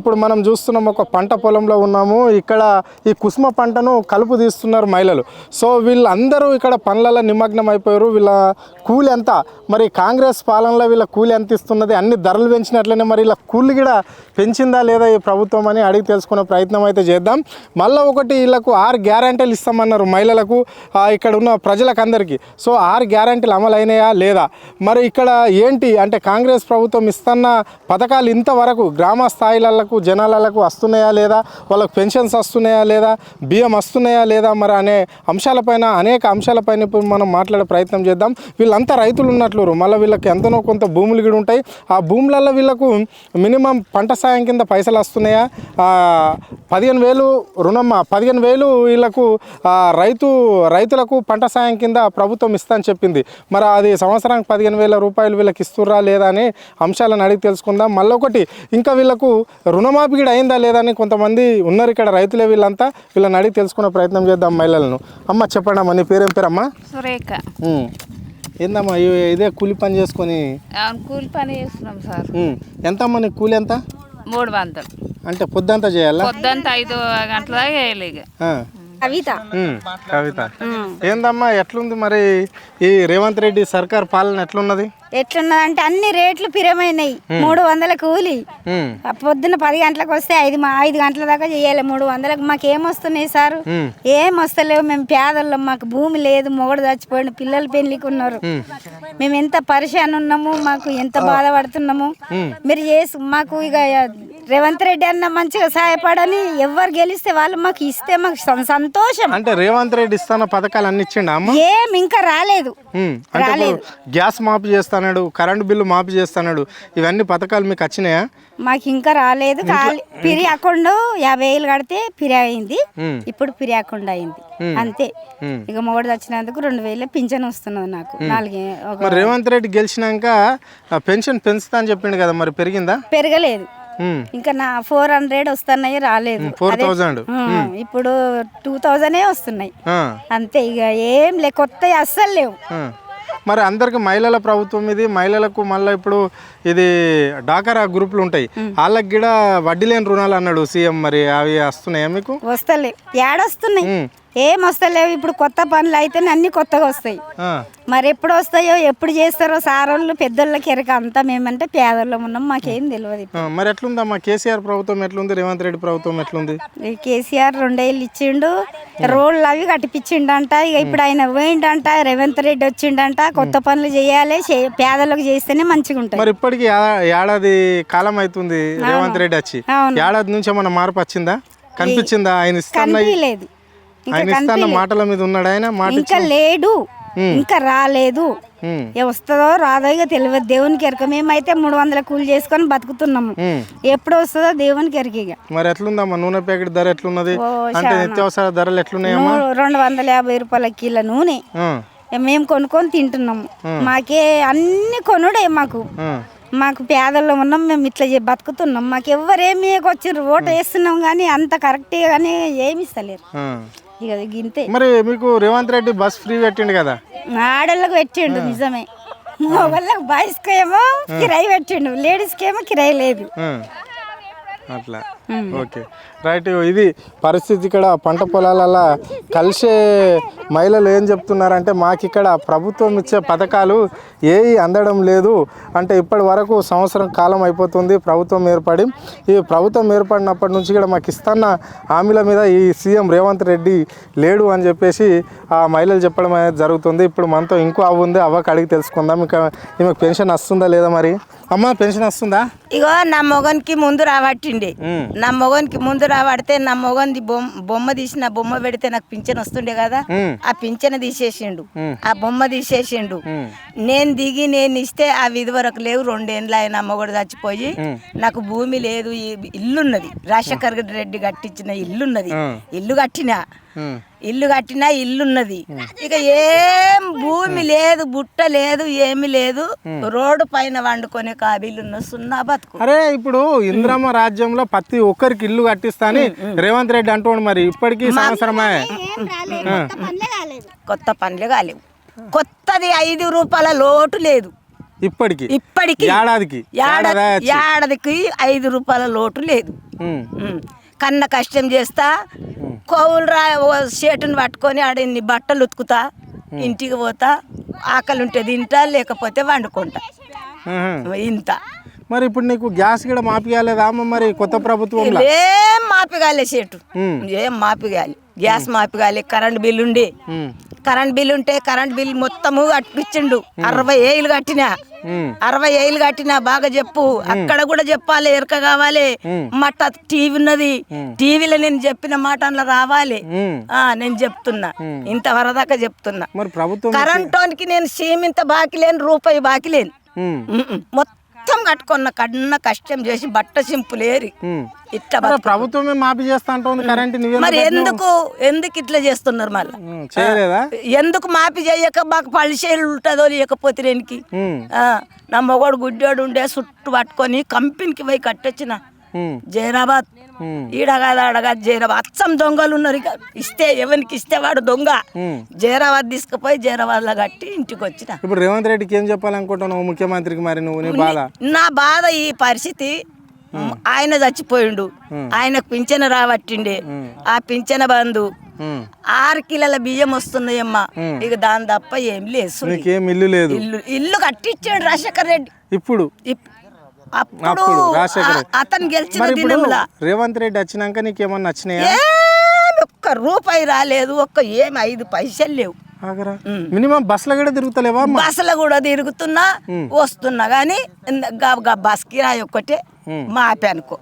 ఇప్పుడు మనం చూస్తున్నాం ఒక పంట పొలంలో ఉన్నాము. ఇక్కడ ఈ కుసుమ పంటను కలుపు తీస్తున్నారు మహిళలు. సో వీళ్ళందరూ ఇక్కడ పనులలో నిమగ్నం అయిపోయారు. వీళ్ళ కూలి ఎంత, మరి కాంగ్రెస్ పాలనలో వీళ్ళ కూలి ఎంత ఇస్తున్నది, అన్ని ధరలు పెంచినట్లనే మరి వీళ్ళ కూలి కూడా పెంచిందా లేదా ఈ ప్రభుత్వం అని అడిగి తెలుసుకునే ప్రయత్నం అయితే చేద్దాం. మళ్ళీ ఒకటి వీళ్ళకు 6 గ్యారంటీలు ఇస్తామన్నారు మహిళలకు, ఇక్కడ ఉన్న ప్రజలకు అందరికీ. సో 6 గ్యారంటీలు అమలైనాయా లేదా, మరి ఇక్కడ ఏంటి అంటే కాంగ్రెస్ ప్రభుత్వం ఇస్తున్న పథకాలు ఇంతవరకు గ్రామ స్థాయిలకు జనాలకు వస్తున్నాయా లేదా, వాళ్ళకు పెన్షన్స్ వస్తున్నాయా లేదా, బియ్యం వస్తున్నాయా లేదా, మరి అనే అంశాలపైన అనేక అంశాలపైన ఇప్పుడు మనం మాట్లాడే ప్రయత్నం చేద్దాం. వీళ్ళంతా రైతులు ఉన్నట్లు, మళ్ళీ వీళ్ళకి ఎంతనో కొంత భూములు కూడా ఉంటాయి. ఆ భూములలో వీళ్ళకు మినిమం పంట సాయం కింద పైసలు వస్తున్నాయా, 15,000 రుణం, 15,000 వీళ్ళకు రైతులకు పంట సాయం కింద ప్రభుత్వం ఇస్తా అని చెప్పింది. మరి అది సంవత్సరానికి 15,000 రూపాయలు వీళ్ళకి ఇస్తుర్రా లేదా అని అంశాలను అడిగి తెలుసుకుందాం. మళ్ళీ ఒకటి ఇంకా వీళ్ళకు రుణమాఫీ కూడా అయిందా లేదా అని కొంతమంది ఉన్నారు ఇక్కడ రైతులే. వీళ్ళని అడిగి తెలుసుకునే ప్రయత్నం చేద్దాం మహిళలను. అమ్మ చెప్పండి అమ్మ, నీ పేరేం పేరమ్మా? సురేఖ. ఏందమ్మా ఇదే కూలి పని చేసుకొని? కూలి పని చేస్తున్నాం సార్. ఎంత అమ్మా నీ కూలి ఎంత? 300. అంటే పొద్దంతా చేయాలా? పొద్దంతా 5 గంటల దాకా చేయాలి. కవిత ఏందమ్మా ఎట్లుంది మరి ఈ రేవంత్ రెడ్డి సర్కార్ పాలన ఎట్లున్నది? ఎట్లున్నదంటే అన్ని రేట్లు పిరమైనాయి. 300 కూలి పొద్దున్న 10 గంటలకు వస్తే 5 గంటల దాకా చేయాలి. 300కు మాకు ఏమొస్తున్నాయి సారు? ఏం వస్తలేవు. మేము పేదల్లో, మాకు భూమి లేదు, మొగడు చచ్చిపోయిన పిల్లలు పెళ్లికి ఉన్నారు. మేము ఎంత పరిశాన్ ఉన్నాము, మాకు ఎంత బాధపడుతున్నాము. మీరు మాకు ఇక రేవంత్ రెడ్డి అన్న మంచిగా సహాయపడని, ఎవరు గెలిస్తే వాళ్ళు మాకు ఇస్తే మాకు సంతోషం. అంటే రేవంత్ రెడ్డి ఇస్తున్న పథకాలు అన్ని ఇచ్చిండా? ఏం ఇంకా రాలేదు. గ్యాస్ మాఫీ చేస్తాడు, కరెంటు బిల్లు మాఫీ చేస్తాడు, ఇవన్నీ పథకాలు మీకు వచ్చినాయా? మాకు ఇంకా రాలేదు. పిరి అకౌంట్ 50,000 కడితే పిరి అయింది, ఇప్పుడు పిరి అకౌంట్ అయింది అంతే. ఇక మొగడు వచ్చినందుకు 2,000 పింఛన్ వస్తున్నది నాకు. 4 రేవంత్ రెడ్డి గెలిచినాక పెన్షన్ పెంచుతా అని చెప్పిండు కదా, మరి పెరిగిందా? పెరగలేదు. ఇంకా 400 వస్తున్నాయి, రాలేదు. 4,000 ఇప్పుడు 2,000 వస్తున్నాయి అంతే. ఇక ఏం కొత్త అస్సలు లేవు. మరి అందరికి మహిళల ప్రభుత్వం ఇది. మహిళలకు మళ్ళీ ఇప్పుడు ఇది డాకరా గ్రూపులు ఉంటాయి, వాళ్ళకి కూడా వడ్డీ లేని రుణాలు అన్నాడు సీఎం. మరి అవి వస్తున్నాయా మీకు? వస్తలే, ఏడొస్తున్నాయి, ఏం వస్తలేవు. ఇప్పుడు కొత్త పనులు అయితే అన్ని కొత్తగా వస్తాయి. మరి ఎప్పుడు వస్తాయో, ఎప్పుడు చేస్తారో సారోళ్ళు పెద్దోళ్ళకి ఎరక. అంతా మేమంటే పేదోళ్ళం ఉన్నాం, మాకేం తెలియదు. మరి ఎట్లుందమ్మా కేసీఆర్ ప్రభుత్వం ఎట్లుంది, రేవంత్ రెడ్డి ప్రభుత్వం ఎట్లుంది? కేసీఆర్ 2 ఏళ్ళు ఇచ్చిండు, రోడ్లు అవి కట్టిపించిండంట. ఇక ఇప్పుడు ఆయన పోయిండంట, రేవంత్ రెడ్డి వచ్చిండంట. కొత్త పనులు చేయాలి, పేదలకు చేస్తేనే మంచిగా ఉంటుంది. మరి ఇప్పటికి ఏడాది కాలం అవుతుంది రేవంత్ రెడ్డి వచ్చి. ఏడాది నుంచి ఏమన్నా మార్పు వచ్చిందా, కనిపించిందా? ఆయన కనిపించలేదు. ఆయన ఇస్తాన్న మాటల మీద ఉన్నాడు ఆయన. ఇంకా లేడు, ఇంకా రాలేదు. వస్తుందో రాదో ఇక తెలియదు, దేవునికి ఎరక. మేమైతే 300 కూలి చేసుకొని బతుకుతున్నాము, ఎప్పుడు వస్తుందో దేవునికి ఎరక. ఇక మరి ఎట్లుందమ్మా నూనె ప్యాకెట్ ధర ఎట్లున్నది, అంటే నిత్యావసర ధరలు ఎట్లున్నాయమ్మా? 250 రూపాయల కిలో నూనె మేము కొనుక్కొని తింటున్నాము. మాకే అన్ని కొనుడే. మాకు పేదల్లో ఉన్నాం, మేము ఇట్లా బతుకుతున్నాం. మాకు ఎవరేమి వచ్చిర్రు, ఓటు వేస్తున్నాం కానీ అంత కరెక్ట్గా కానీ ఏమి ఇస్తలేరు. ఇక గింతే. మరి మీకు రేవంత్ రెడ్డి బస్ ఫ్రీ పెట్టిండు కదా? ఆడళ్ళకు పెట్టిండు నిజమే. మొగళ్ళకు బాయ్స్కి ఏమో కిరాయి పెట్టిండు, లేడీస్కి ఏమో కిరాయి లేదు. అట్లా ఓకే రైట్. ఇది పరిస్థితి ఇక్కడ పంట పొలాలలో కలిసే మహిళలు ఏం చెప్తున్నారంటే, మాకు ఇక్కడ ప్రభుత్వం ఇచ్చే పథకాలు ఏవి అందడం లేదు అంటే. ఇప్పటి వరకు సంవత్సరం కాలం అయిపోతుంది ప్రభుత్వం ఏర్పడి. ఈ ప్రభుత్వం ఏర్పడినప్పటి నుంచి కూడా మాకు ఇస్తున్న హామీల మీద ఈ సీఎం రేవంత్ రెడ్డి లేడు అని చెప్పేసి ఆ మహిళలు చెప్పడం అనేది జరుగుతుంది. ఇప్పుడు మనతో ఇంకో అవ్వ ఉంది, అవ్వకి అడిగి తెలుసుకుందాం ఇంకా ఈమెకు పెన్షన్ వస్తుందా లేదా. మరి అమ్మ పెన్షన్ వస్తుందా? ఇగో నా మొగన్కి ముందు రాబట్టిండే, నా మొగన్కి ముందు రాబడితే నా మొగన్ది బొమ్మ తీసి నా బొమ్మ పెడితే నాకు పింఛన్ వస్తుండే కదా, ఆ పింఛన్ తీసేసిండు, ఆ బొమ్మ తీసేసిండు. నేను ఇస్తే అవి ఇదివరకు లేవు. 2 ఏళ్ళు ఆయన మొగడు చచ్చిపోయి నాకు భూమి లేదు. ఇల్లున్నది, రాజశేఖర్ రెడ్డి కట్టించిన ఇల్లున్నది. ఇల్లు కట్టినా ఇల్లున్నది. ఇక ఏం భూమి లేదు, బుట్ట లేదు, ఏమి లేదు. రోడ్డు పైన వండుకునే కాబీలున్న సున్నా బతుకు. అరే ఇప్పుడు ఇంద్రమ్మ రాజ్యంలో ప్రతి ఒక్కరికి ఇల్లు కట్టిస్తాని రేవంత్ రెడ్డి అంటున్నాడు. మరి ఇప్పటికీ సంవత్సరమే కొత్త పనులే కాలేవు. కొత్తది 5 రూపాయల లోటు లేదు ఇప్పటికి. ఏడాదికి 5 రూపాయల లోటు లేదు. కన్న కష్టం చేస్తా కోవులు చేటును పట్టుకొని ఆడ ఇన్ని బట్టలు ఉతుకుతా ఇంటికి పోతా ఆకలి ఉంటే తింటా లేకపోతే వండుకుంటా ఇంత. మరి ఇప్పుడు నీకు గ్యాస్ కూడా మాపియాలేదా అమ్మ మరి కొత్త ప్రభుత్వంలో? ఏం మాపిగాలే చేటు, ఏం మాపిగాలి, గ్యాస్ మాపిగాలి. కరెంట్ బిల్లు ఉండి కరెంట్ బిల్లు ఉంటే కరెంట్ బిల్లు మొత్తము కట్టించిండు. 60 ఏళ్ళు కట్టినా 60 ఏళ్ళు కట్టినా బాగా చెప్పు. అక్కడ కూడా చెప్పాలి, ఎరక కావాలి. మట్ట టీవీ ఉన్నది, టీవీలో నేను చెప్పిన మాట అందులో రావాలి. నేను చెప్తున్నా, ఇంతవరదాకా చెప్తున్నా. మరి ప్రభుత్వం కరెంటోనికి నేను సీమింత బాకీ లేను, రూపాయి బాకీ లేను. మొత్తం కట్టుకున్న కన్న కష్టం చేసి బట్ట సింపులేరి ఇట్లా ప్రభుత్వమే మాఫీ చేస్తా అంటుంది కరెంట్. మరి ఎందుకు ఇట్లా చేస్తున్నారు మళ్ళీ? చేయలేదా? ఎందుకు మాఫీ చేయక మాకు పళ్ళిసేలు ఉంటుందో లేకపోతే రేనికి నా మొగోడు గుడ్డోడు ఉండే చుట్టూ పట్టుకొని కంపెనీకి పోయి కట్టొచ్చిన జైరాబాద్. ఈడగా జైరాబాద్ అచ్చం దొంగలు ఉన్నారు. ఇక ఇస్తే ఎవరికి ఇస్తే వాడు దొంగ. జైరాబాద్ తీసుకుపోయి జైరాబాద్ లో కట్టి ఇంటికి వచ్చిన. ఇప్పుడు రేవంత్ రెడ్డికి ఏం చెప్పాలనుకుంటున్నావు ముఖ్యమంత్రికి? మరి నువ్వు నీ బాధ? నా బాధ ఈ పరిస్థితి. ఆయన చచ్చిపోయిండు, ఆయనకు పింఛన రాబట్టిండే. ఆ పింఛన బంధు 6 కిలోల బియ్యం వస్తున్నాయమ్మా. ఇక దాని తప్ప ఏం లేదు. నీకేం ఇల్లు లేదు? ఇల్లు కట్టించాడు రాజశేఖర్ రెడ్డి. ఇప్పుడు అప్పుడు అతను గెలిచిన దినంలా రేవంత్ రెడ్డి వచ్చినాక నీకేమన్నా నచ్చినాయా? ఒక్క రూపాయి రాలేదు, ఏం 5 పైసలు లేవు. మినిమం బస్సులో కూడా తిరుగుతలేవా? బస్సులో కూడా తిరుగుతున్నా వస్తున్నా గానీ బస్ కిరాయి ఒక్కటే మాపి అనుకో.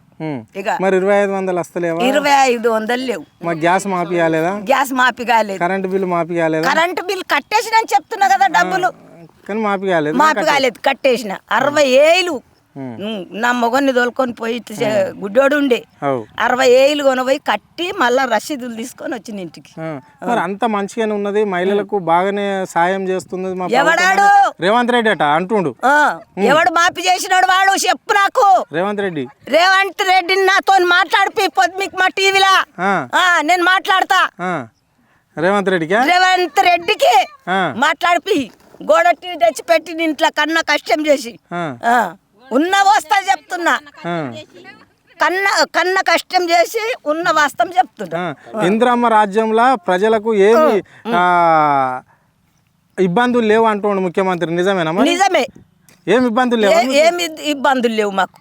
ఇక మరి 2500 వస్తలేవా? 2500 లేవు. మరి గ్యాస్ మాఫీ కాలేదా? గ్యాస్ మాఫీ కాలేదు. కరెంట్ బిల్లు మాఫీ కాలేదా? కరెంట్ బిల్ కట్టేసిన చెప్తున్నా కదా, డబ్బులు కానీ మాఫీ కాలేదు. మాఫీ కాలేదు, కట్టేసిన. 60 ఏళ్ళు నా మొగన్ని తోలుకొని పోయి గుడ్డోడు ఉండే 60 ఏళ్ళు కొనపోయి కట్టి మళ్ళా రసీదులు తీసుకొని వచ్చిన ఇంటికి. మరి అంత మంచిగానే ఉన్నది, మహిళలకు బాగానే సాయం చేస్తుంది ఎవడాడు? రేవంత్ రెడ్డి అట అంటుండు. ఎవడు మాఫీ చేసినాడు వాడు చెప్పు నాకు. రేవంత్ రెడ్డి నాతో మాట్లాడిపి మీకు మా టీవీలా నేను మాట్లాడతా. రేవంత్ రెడ్డికి మాట్లాడిపి గోడ టీవీ తెచ్చి పెట్టి ఇంట్లో కన్న కష్టం చేసి ఉన్న వస్తా చెప్తున్నా. కన్న కష్టం చేసి ఉన్న వాస్తవం చెప్తున్నా. ఇందిరమ్మ రాజ్యంలో ప్రజలకు ఏమి ఇబ్బందులు లేవు అంటుండు ముఖ్యమంత్రి. నిజమేనా? నిజమే, ఏమి ఇబ్బందులు లేవు. ఏమి ఇబ్బందులు లేవు మాకు.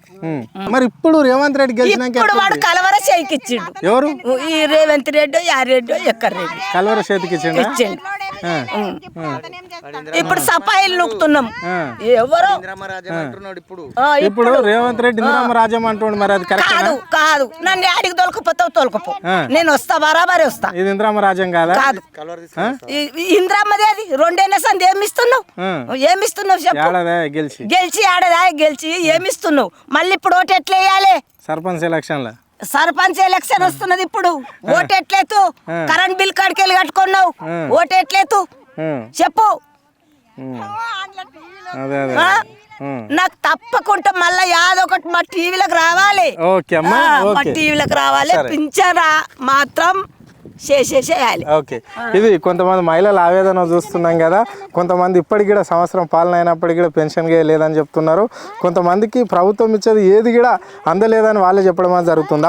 మరి ఇప్పుడు రేవంత్ రెడ్డి గెలిచినాక వాడు కలవర చేతికిచ్చిండు. ఎవరు? ఈ రేవంత్ రెడ్డి, యారెడ్డి, ఎక్కర్ రెడ్డి కలవర చేతికి ఇచ్చిండు. ఇప్పుడు సఫాయిలు నూకుతున్నాం. ఎవరు ఇప్పుడు రేవంత్ రెడ్డి ఇందిరమ్మ రాజ్యం అంటుండు. మరి అది కాదు కాదు. నన్ను ఆడికి తోలుకుపోతావు తోలుకుపో, నేను వస్తా, బరాబరి వస్తా. ఇది ఇందిరమ్మ రాజ్యం కాదా? కాదు. ఇందిరమ్మది అది 2 ఏళ్ళ సంది ఏమిస్తున్నావు చెప్పు. గెలిచి ఆడదా గెలిచి ఏమిస్తున్నావు? మళ్ళీ ఇప్పుడు ఓటు ఎట్లా వేయాలి? సర్పంచ్ ఎలక్షన్ వస్తున్నది. ఇప్పుడు ఓటు ఎట్లేదు? కరెంట్ బిల్ కాడికి వెళ్ళి కట్టుకున్నావు, ఓటు ఎట్లేదు చెప్పు. నాకు తప్పకుండా మళ్ళీ యాదొకటి మా టీవీలకు రావాలి. మా టీవీలకు రావాలి. పింఛరా మాత్రం చేయాలి. ఓకే, ఇది కొంతమంది మహిళల ఆవేదన చూస్తున్నాం కదా. కొంతమంది ఇప్పటికి కూడా సంవత్సరం పాలన అయినప్పటికీ కూడా పెన్షన్ లేదని చెప్తున్నారు. కొంతమందికి ప్రభుత్వం ఇచ్చేది ఏది కూడా అందలేదని వాళ్ళే చెప్పడం జరుగుతుంది.